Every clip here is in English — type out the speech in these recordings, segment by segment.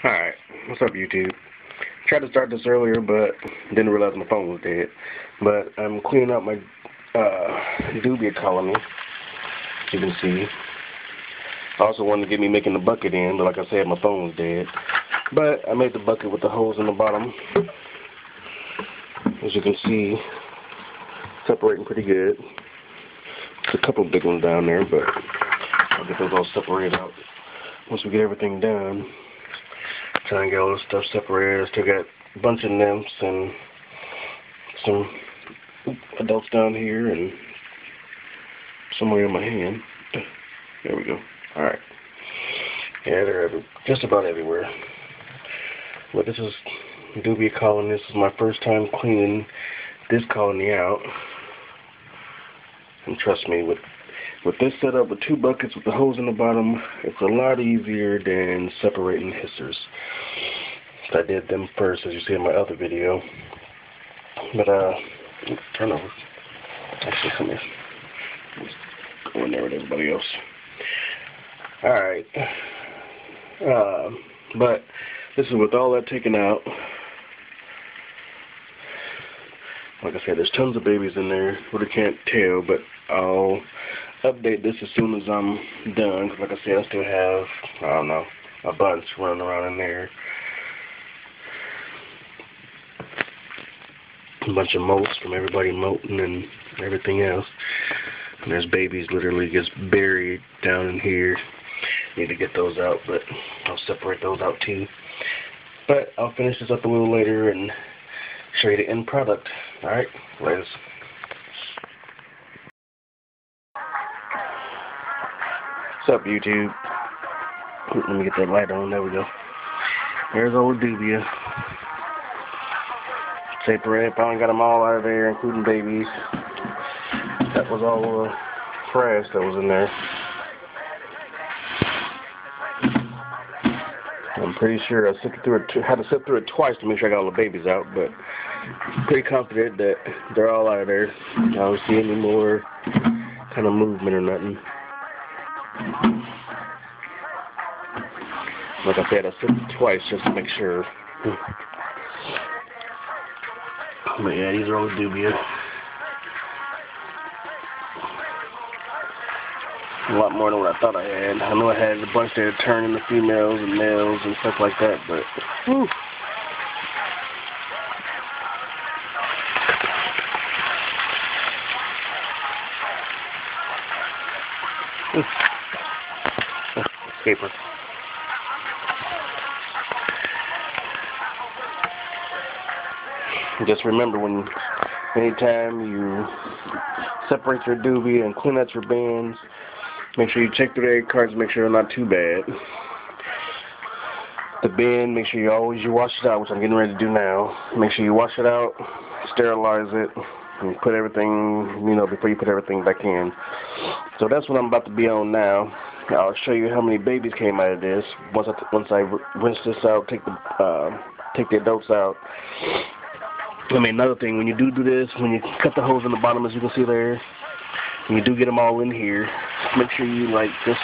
Alright, what's up YouTube? Tried to start this earlier, but didn't realize my phone was dead. But I'm cleaning out my Dubia colony, as you can see. I also wanted to get me making the bucket in, but like I said, my phone was dead. But I made the bucket with the holes in the bottom. As you can see, separating pretty good. There's a couple big ones down there, but I'll get those all separated out once we get everything done. Trying to get all this stuff separated. I still got a bunch of nymphs and some adults down here and somewhere in my hand. There we go. Alright. Yeah, they're just about everywhere. But this is Dubia colony. This is my first time cleaning this colony out. And trust me, with this setup with two buckets with the hose in the bottom, it's a lot easier than separating hissers. So I did them first, as you see in my other video. But turn over. Actually, come here. Let's go in there with everybody else. Alright. But this is with all that taken out. Like I said, there's tons of babies in there. Really can't tell, but I'll update this as soon as I'm done. Cause like I said, I still have, I don't know, a bunch running around in there. A bunch of molts from everybody molting and everything else. And there's babies literally just buried down in here. Need to get those out, but I'll separate those out too. But I'll finish this up a little later and show you the end product. Alright, later. What's up, YouTube? Let me get that light on. There we go. There's old Dubia. Separate. Finally got them all out of there, including babies. That was all the trash that was in there. I'm pretty sure I had to sift through it twice to make sure I got all the babies out, but I'm pretty confident that they're all out of there. I don't see any more kind of movement or nothing. Like I said, I sifted twice just to make sure. But yeah, these are all Dubia. A lot more than what I thought I had. I know I had a bunch there turning the females and males and stuff like that, but whew. Escaper. Just remember, anytime you separate your Dubia and clean out your bands, make sure you check the egg cards, make sure they're not too bad. The bin, make sure you wash it out, which I'm getting ready to do now. Make sure you wash it out, sterilize it, and put everything, before you put everything back in. So that's what I'm about to be on now. I'll show you how many babies came out of this. Once I rinse this out, take the adults out. Another thing, when you do this, when you cut the hose in the bottom, as you can see there, when you do get them all in here, make sure you just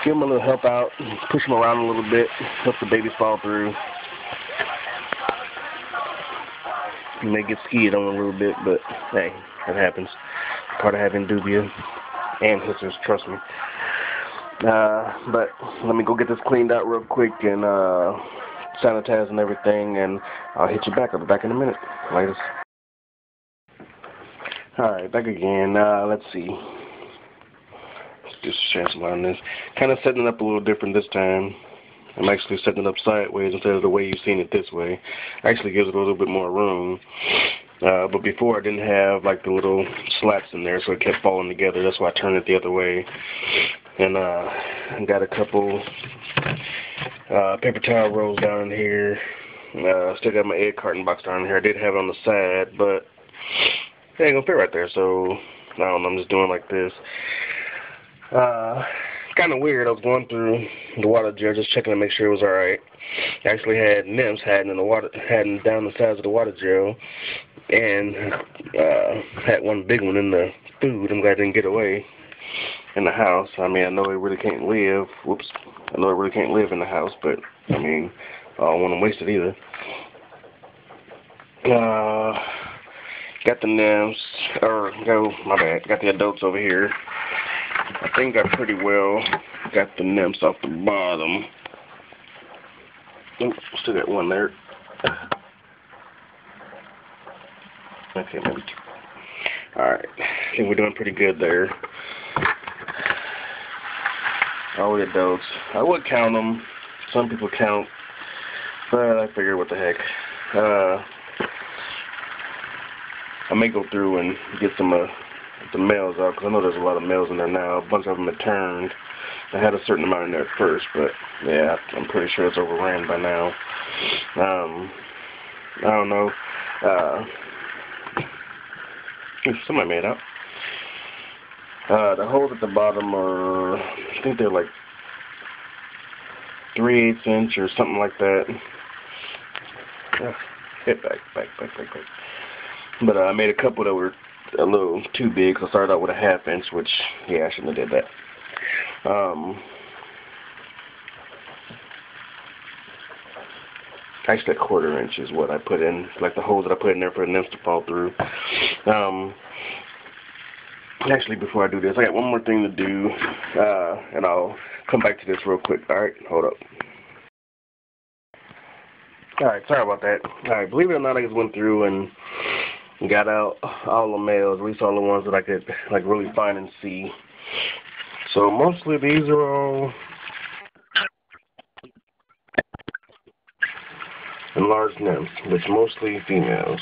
give them a little help out, push them around a little bit, help the babies fall through. You may get skied on a little bit, but hey, that happens. Part of having Dubia and hissers, trust me. But let me go get this cleaned out real quick and sanitize and everything, and I'll hit you back. I'll be back in a minute. Later. Alright, back again. Let's see. Let's just share some on this. Kind of setting it up a little different this time. I'm actually setting it up sideways instead of the way you've seen it this way. Actually gives it a little bit more room. But before I didn't have the little slats in there, so it kept falling together. That's why I turned it the other way. And I got a couple paper towel rolls down in here. Still got my egg carton box down here. I did have it on the side, but it ain't gonna fit right there, so I don't know, I'm just doing like this. Kind of weird. I was going through the water jar, just checking to make sure it was alright. I actually had nymphs hiding down the sides of the water jar, and had one big one in the food. I'm glad I didn't get away in the house. I know it really can't live. Whoops, I know I really can't live in the house, but I mean, I don't want to waste it either. Got the nymphs, my bad. Got the adults over here. I think I pretty well got the nymphs off the bottom. Ooh, still got one there. Okay, maybe two. Alright, I think we're doing pretty good there. All the adults. I would count them. Some people count, but I figure what the heck. I may go through and get some the males out, because I know there's a lot of males in there now. A bunch of them have turned. I had a certain amount in there at first, but yeah, I'm pretty sure it's overran by now. I don't know. Somebody made out. The holes at the bottom are, I think they're like 3/8 inch or something like that. Hit back. But I made a couple that were a little too big, so I started out with a 1/2 inch, which, yeah, I shouldn't have did that. Actually, a 1/4 inch is what I put in, like the holes that I put in there for the nymphs to fall through. Actually, before I do this, I got one more thing to do, and I'll come back to this real quick. Alright, hold up. Alright, sorry about that. Alright, believe it or not, I just went through and got out all the males, at least all the ones that I could like really find and see. So mostly these are all large nymphs, which mostly females.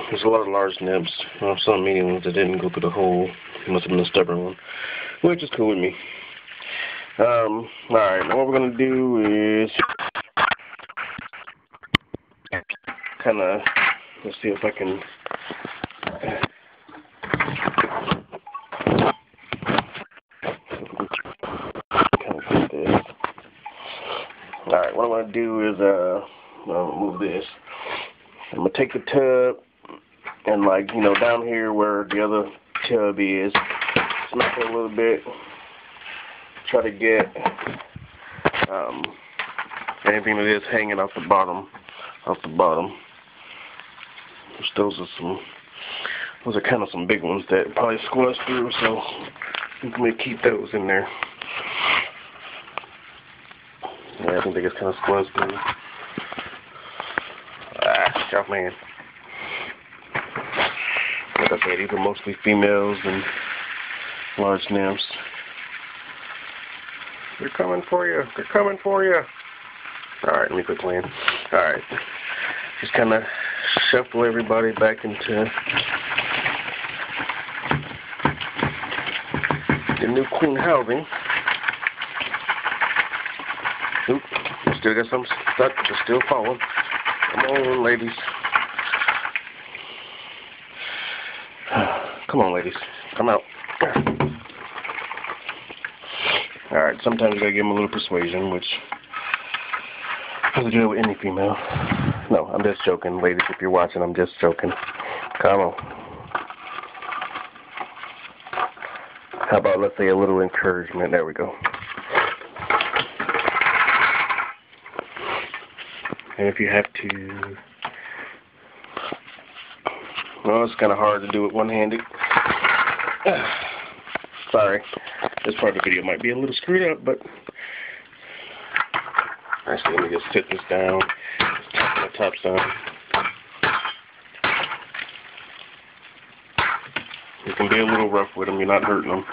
There's a lot of large nymphs. Some medium ones that didn't go through the hole. Must have been a stubborn one, which is cool with me. Alright, now what we're gonna do is kinda, let's see if I can get this. Alright, what I'm gonna do is I'll move this. I'm gonna take the tub and, like, you know, down here where the other tub is, smack it a little bit. Try to get anything that is hanging off the bottom. Those are kind of some big ones that probably squeeze through, so I'm going to keep those in there. Yeah, I think they just kind of squeeze through. Oh man. Like I said, these are mostly females and large nymphs. They're coming for you. Alright, let me quit playing. Alright. Just kind of shuffle everybody back into the new queen housing. Oop, still got some stuck. They're still falling. Come on, ladies. Come on, ladies. Come out. Alright, sometimes you gotta give them a little persuasion, which has to do with any female. No, I'm just joking, ladies. If you're watching, I'm just joking. Come on. How about, let's say, a little encouragement? There we go. And if you have to... Well, it's kind of hard to do it one-handed. Sorry. This part of the video might be a little screwed up, but... Actually, let me just sit this down. My top's down. You can be a little rough with them. You're not hurting them.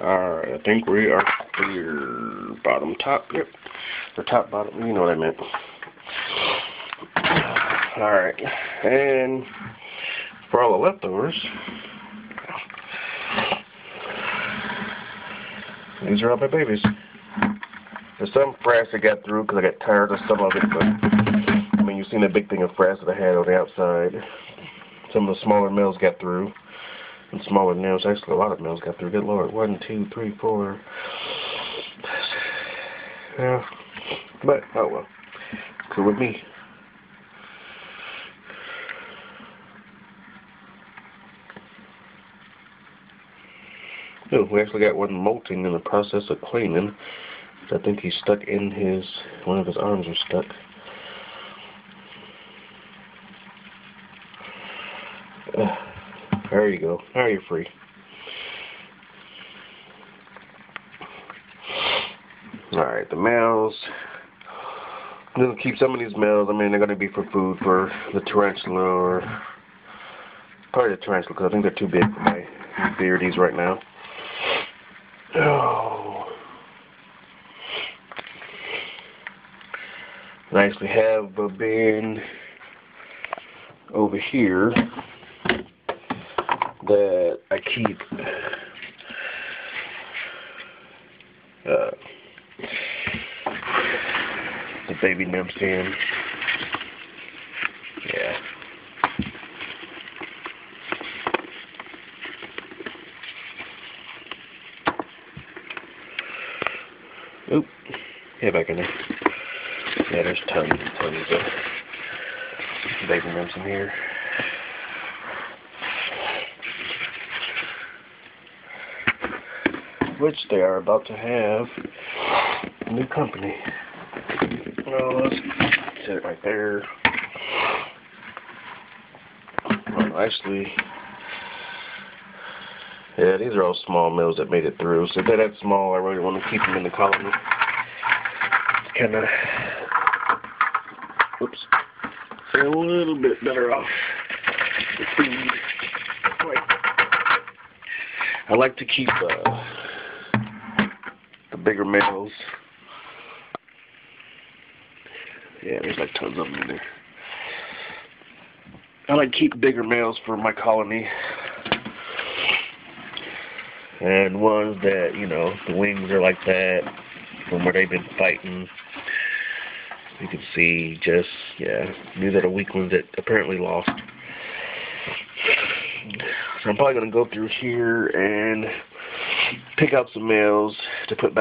Alright, I think we are clear. Bottom, top. Yep. Or top, bottom. You know what I meant. Alright. And for all the leftovers, these are all my babies. There's some frass that got through because I got tired of some of it, but I mean, you've seen the big thing of frass that I had on the outside. Some of the smaller males got through, and smaller nymphs. Actually, a lot of males got through. Good Lord. 1, 2, 3, 4. Yeah, but oh well. Cool with me. Oh, we actually got one molting in the process of cleaning. I think he's stuck in his, one of his arms are stuck. There you go. Now you're free. Alright, the males. I'm going to keep some of these males. I mean, they're going to be for food for the tarantula, or probably the tarantula, because I think they're too big for my beardies right now. Oh. And I actually have a bin over here that I keep the baby nymphs in. Yeah. Oop. Get back in there. Yeah, there's tons and tons of baby nymphs in here. Which they are about to have new company. Well, let's set it right there. Well, actually, yeah, these are all small males that made it through. So if they're that small, I really want to keep them in the colony. Kind of, oops, they're a little bit better off with food. I like to keep the bigger males. Yeah, there's like tons of them in there. I like to keep bigger males for my colony. And ones that, you know, the wings are like that from where they've been fighting. You can see just, yeah, these are the weak ones that apparently lost. So I'm probably going to go through here and pick out some males to put back.